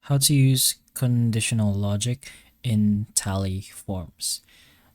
how to use conditional logic in tally forms.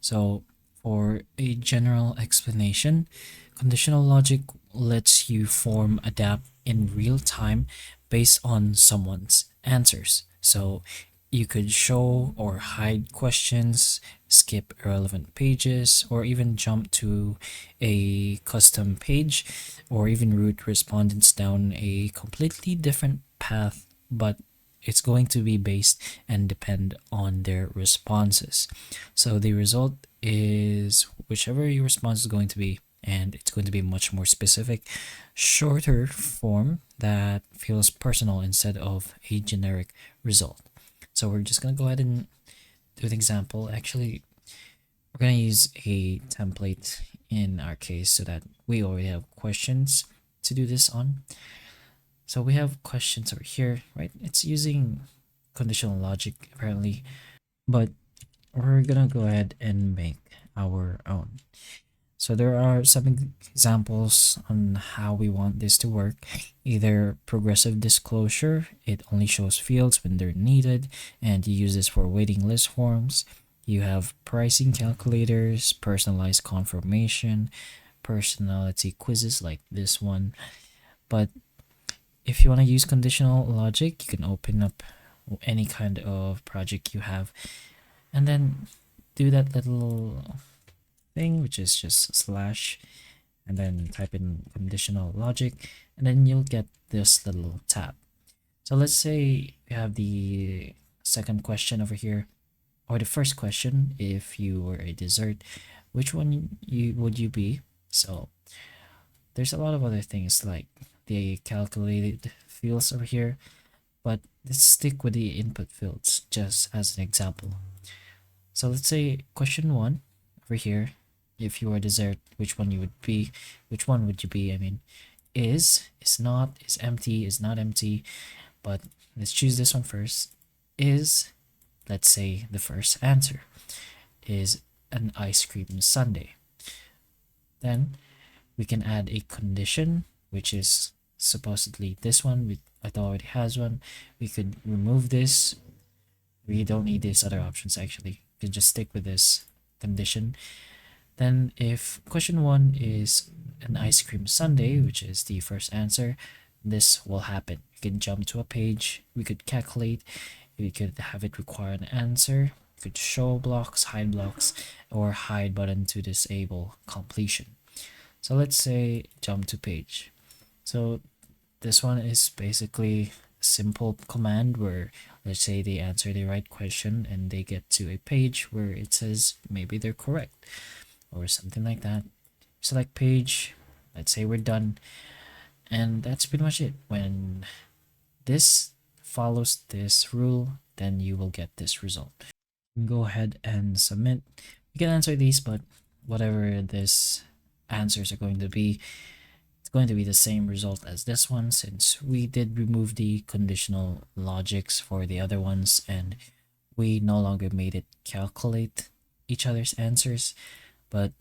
So, for a general explanation, conditional logic lets you form adapt in real time based on someone's answers. So, you could show or hide questions, skip irrelevant pages, or even jump to a custom page, or even route respondents down a completely different path, but it's going to be based and depend on their responses. So the result is whichever your response is going to be, and it's going to be much more specific, shorter form that feels personal instead of a generic result. So we're just going to go ahead and do an example. Actually, we're going to use a template in our case so that we already have questions to do this on. So we have questions over here, right? It's using conditional logic apparently, but we're gonna go ahead and make our own. So there are some examples on how we want this to work. Either progressive disclosure, it only shows fields when they're needed, and you use this for waiting list forms. You have pricing calculators, personalized confirmation, personality quizzes like this one. But if you want to use conditional logic, you can open up any kind of project you have and then do that little thing, which is just slash, and then type in conditional logic, and then you'll get this little tab. So let's say you have the second question over here, or the first question: if you were a dessert, which one would you be? So there's a lot of other things like the calculated fields over here, but let's stick with the input fields just as an example. So let's say question one over here: if you were a dessert, which one you would be? Which one would you be? I mean, is not, is empty, is not empty. But let's choose this one first. Is, let's say the first answer is an ice cream sundae. Then we can add a condition, which is supposedly this one. It already has one. We could remove this. We don't need these other options actually. We can just stick with this condition. Then if question one is an ice cream sundae, which is the first answer, this will happen. We can jump to a page, we could calculate, we could have it require an answer, we could show blocks, or hide button to disable completion. So let's say jump to page. So this one is basically a simple command where let's say they answer the right question and they get to a page where it says maybe they're correct or something like that. Select page, let's say we're done, and that's pretty much it. When this follows this rule, then you will get this result. You can go ahead and submit. You can answer these, but whatever this answers are going to be, it's going to be the same result as this one since we did remove the conditional logics for the other ones and we no longer made it calculate each other's answers. But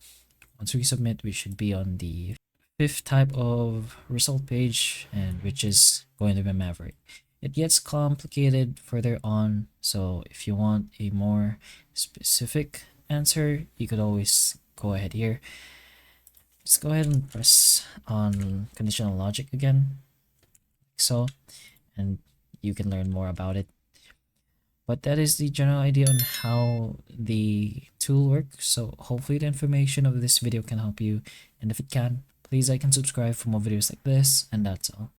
once we submit, we should be on the fifth type of result page, and which is going to be Maverick. It gets complicated further on, so if you want a more specific answer, you could always go ahead here. Just go ahead and press on conditional logic again, like so, and you can learn more about it. But that is the general idea on how the tool works. So hopefully the information of this video can help you, and if it can, please like and subscribe for more videos like this, and that's all.